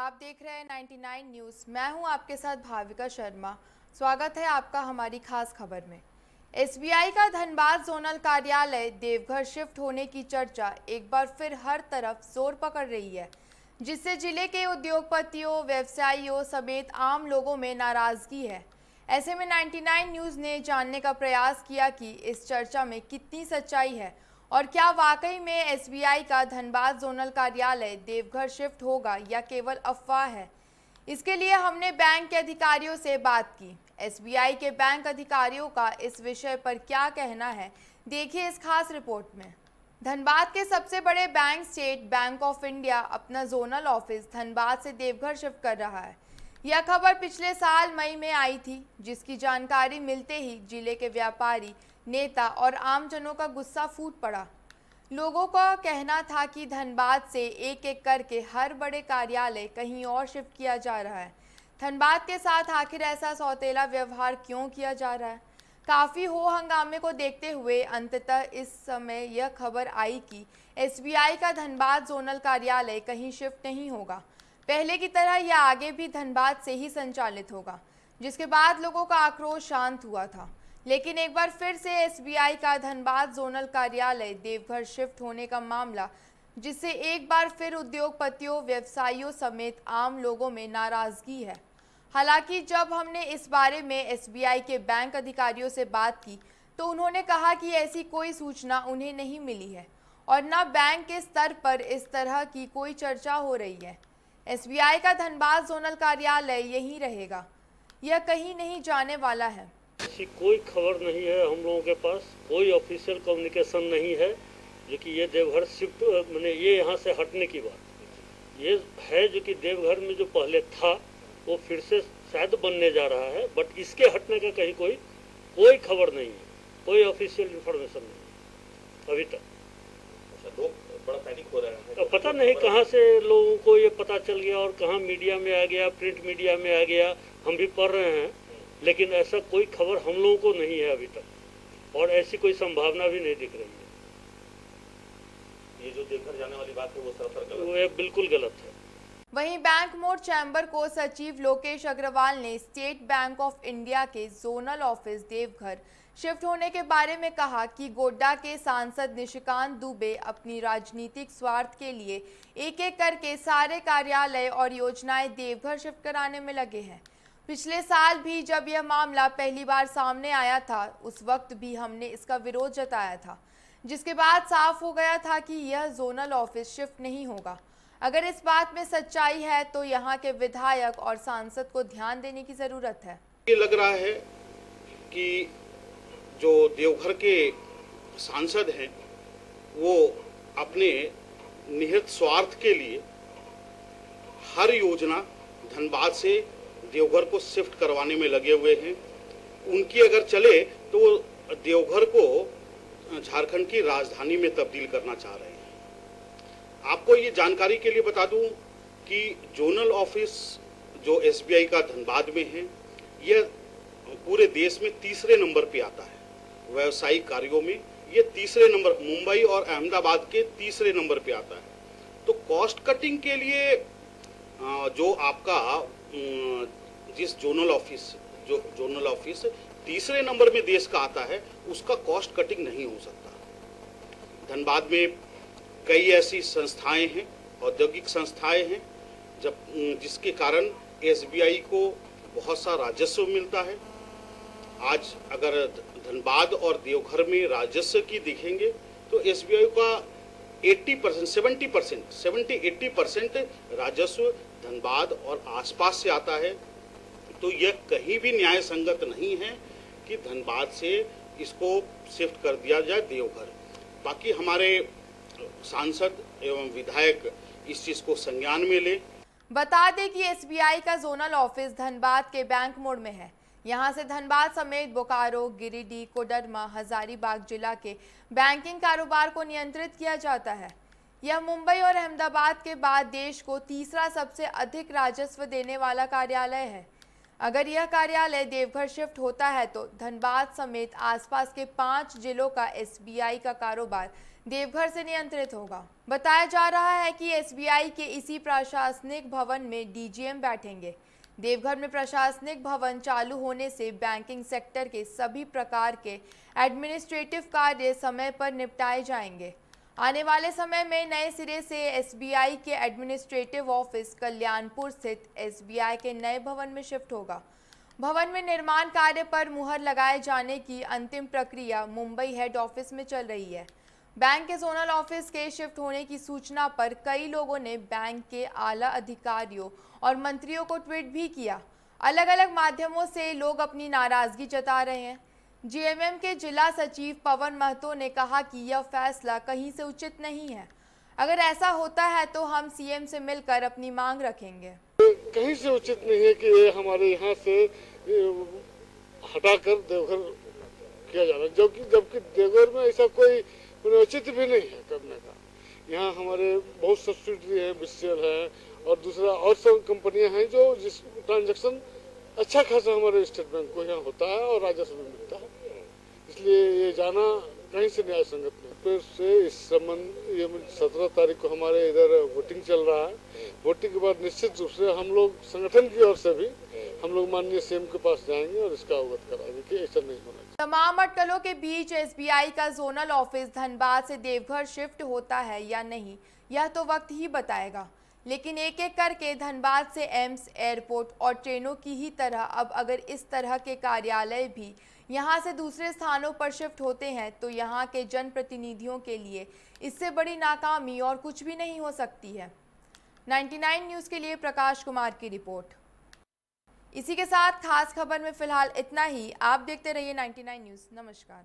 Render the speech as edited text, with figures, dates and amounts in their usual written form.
आप देख रहे हैं 99 न्यूज़। मैं हूं आपके साथ भाविका शर्मा। स्वागत है आपका हमारी खास खबर में। एसबीआई का धनबाद जोनल कार्यालय देवघर शिफ्ट होने की चर्चा एक बार फिर हर तरफ जोर पकड़ रही है, जिससे जिले के उद्योगपतियों, व्यवसायियों समेत आम लोगों में नाराजगी है। ऐसे में 99 न्यूज़ ने जानने का प्रयास किया कि इस चर्चा में कितनी सच्चाई है और क्या वाकई में एसबीआई का धनबाद जोनल कार्यालय देवघर शिफ्ट होगा या केवल अफवाह है। इसके लिए हमने बैंक के अधिकारियों से बात की। एसबीआई के बैंक अधिकारियों का इस विषय पर क्या कहना है, देखिए इस खास रिपोर्ट में। धनबाद के सबसे बड़े bank state bank of India अपना जोनल ऑफिस धनबाद से देवघर शिफ्ट कर रहा है। यह खबर पिछले साल मई में आई थी, जिसकी जानकारी मिलते ही जिले के व्यापारी, नेता और आमजनों का गुस्सा फूट पड़ा। लोगों का कहना था कि धनबाद से एक एक करके हर बड़े कार्यालय कहीं और शिफ्ट किया जा रहा है। धनबाद के साथ आखिर ऐसा सौतेला व्यवहार क्यों किया जा रहा है? काफ़ी हो हंगामे को देखते हुए अंततः इस समय यह खबर आई कि एसबीआई का धनबाद जोनल कार्यालय कहीं शिफ्ट नहीं होगा। पहले की तरह यह आगे भी धनबाद से ही संचालित होगा, जिसके बाद लोगों का आक्रोश शांत हुआ था। लेकिन एक बार फिर से एसबीआई का धनबाद जोनल कार्यालय देवघर शिफ्ट होने का मामला, जिससे एक बार फिर उद्योगपतियों, व्यवसायियों समेत आम लोगों में नाराजगी है। हालांकि जब हमने इस बारे में एसबीआई के बैंक अधिकारियों से बात की तो उन्होंने कहा कि ऐसी कोई सूचना उन्हें नहीं मिली है और न बैंक के स्तर पर इस तरह की कोई चर्चा हो रही है। एसबीआई का धनबाद जोनल कार्यालय यहीं रहेगा, यह कहीं नहीं जाने वाला है। ऐसी कोई खबर नहीं है, हम लोगों के पास कोई ऑफिशियल कम्युनिकेशन नहीं है जो कि ये देवघर शिफ्ट मैंने ये यहाँ से हटने की बात ये है। जो कि देवघर में जो पहले था वो फिर से शायद बनने जा रहा है, बट इसके हटने का कहीं कोई खबर नहीं है, कोई ऑफिशियल इंफॉर्मेशन नहीं अभी तक। लोग बड़ा पैनिक हो रहे हैं। तो पता नहीं कहाँ से लोगों को ये पता चल गया और कहाँ मीडिया में आ गया, प्रिंट मीडिया में आ गया, हम भी पढ़ रहे हैं, लेकिन ऐसा कोई खबर हम लोगों को नहीं है अभी तक और ऐसी कोई संभावना भी नहीं दिख रही है। ये जो देवघर जाने वाली बात है वो सरासर गलत वो बिल्कुल गलत है। वहीं बैंक मोड़ चैम्बर को सचिव लोकेश अग्रवाल ने स्टेट बैंक ऑफ इंडिया के जोनल ऑफिस देवघर शिफ्ट होने के बारे में कहा कि गोड्डा के सांसद निशिकांत दुबे अपनी राजनीतिक स्वार्थ के लिए एक एक करके सारे कार्यालय और योजनाएं देवघर शिफ्ट कराने में लगे हैं। पिछले साल भी जब यह मामला पहली बार सामने आया था, उस वक्त भी हमने इसका विरोध जताया था, जिसके बाद साफ हो गया था कि यह जोनल ऑफिस शिफ्ट नहीं होगा। अगर इस बात में सच्चाई है तो यहाँ के विधायक और सांसद को ध्यान देने की जरूरत है। ये लग रहा है कि जो देवघर के सांसद हैं वो अपने निहित स्वार्थ के लिए हर योजना धनबाद से देवघर को शिफ्ट करवाने में लगे हुए हैं। उनकी अगर चले तो वो देवघर को झारखंड की राजधानी में तब्दील करना चाह रहे हैं। आपको ये जानकारी के लिए बता दूं कि जोनल ऑफिस जो एसबीआई का धनबाद में है, यह पूरे देश में तीसरे नंबर पे आता है। व्यावसायिक कार्यों में ये तीसरे नंबर, मुंबई और अहमदाबाद के तीसरे नंबर पे आता है। तो कॉस्ट कटिंग के लिए जो आपका जिस जोनल ऑफिस तीसरे नंबर में देश का आता है, उसका कॉस्ट कटिंग नहीं हो सकता। धनबाद में कई ऐसी संस्थाएं हैं, औद्योगिक संस्थाएं हैं, जिसके कारण एसबीआई को बहुत सा राजस्व मिलता है। आज अगर धनबाद और देवघर में राजस्व की देखेंगे तो एसबीआई का 70-80% राजस्व धनबाद और आसपास से आता है। तो यह कहीं भी न्याय संगत नहीं है कि धनबाद से इसको शिफ्ट कर दिया जाए देवघर। बाकी हमारे सांसद एवं विधायक इस चीज को संज्ञान में ले। बता दें कि एसबीआई का जोनल ऑफिस धनबाद के बैंक मोड़ में है। यहां से धनबाद समेत बोकारो, गिरिडीह, कोडरमा, हजारीबाग जिला के बैंकिंग कारोबार को नियंत्रित किया जाता है। यह मुंबई और अहमदाबाद के बाद देश को तीसरा सबसे अधिक राजस्व देने वाला कार्यालय है। अगर यह कार्यालय देवघर शिफ्ट होता है तो धनबाद समेत आसपास के 5 जिलों का एसबीआई का कारोबार देवघर से नियंत्रित होगा। बताया जा रहा है कि एसबीआई के इसी प्रशासनिक भवन में डीजीएम बैठेंगे। देवघर में प्रशासनिक भवन चालू होने से बैंकिंग सेक्टर के सभी प्रकार के एडमिनिस्ट्रेटिव कार्य समय पर निपटाए जाएंगे। आने वाले समय में नए सिरे से एसबीआई के एडमिनिस्ट्रेटिव ऑफिस कल्याणपुर स्थित एसबीआई के नए भवन में शिफ्ट होगा। भवन में निर्माण कार्य पर मुहर लगाए जाने की अंतिम प्रक्रिया मुंबई हेड ऑफिस में चल रही है। बैंक के जोनल ऑफिस के शिफ्ट होने की सूचना पर कई लोगों ने बैंक के आला अधिकारियों और मंत्रियों को ट्वीट भी किया। अलग अलग माध्यमों से लोग अपनी नाराजगी जता रहे हैं। जीएमएम के जिला सचिव पवन महतो ने कहा कि यह फैसला कहीं से उचित नहीं है। अगर ऐसा होता है तो हम सीएम से मिलकर अपनी मांग रखेंगे। कहीं से उचित नहीं है कि ये हमारे यहाँ से हटाकर देवघर किया जा रहा है, जबकि देवघर में ऐसा कोई उचित भी नहीं है करने का। यहाँ हमारे बहुत सब्सिडरी है, बीसीएल है और दूसरा और सब कंपनियां हैं जो जिस ट्रांजैक्शन अच्छा खासा हमारे स्टेट बैंक को यहाँ होता है और राजस्व में मिलता है, इसलिए ये जाना कहीं से न्याय संगत नहीं। फिर से इस संबंध ये 17 तारीख को हमारे इधर वोटिंग चल रहा है। वोटिंग के बाद निश्चित रूप से हम लोग संगठन की ओर से भी हम लोग माननीय सीएम के पास जाएंगे और इसका अवगत कराएंगे कि ऐसा नहीं होना चाहिए। तमाम अटकलों के बीच एसबीआई का जोनल ऑफिस धनबाद से देवघर शिफ्ट होता है या नहीं, यह तो वक्त ही बताएगा। लेकिन एक एक करके धनबाद से एम्स, एयरपोर्ट और ट्रेनों की ही तरह अब अगर इस तरह के कार्यालय भी यहां से दूसरे स्थानों पर शिफ्ट होते हैं तो यहां के जनप्रतिनिधियों के लिए इससे बड़ी नाकामी और कुछ भी नहीं हो सकती है। 99 न्यूज़ के लिए प्रकाश कुमार की रिपोर्ट। इसी के साथ खास खबर में फिलहाल इतना ही। आप देखते रहिए 99 न्यूज़। नमस्कार।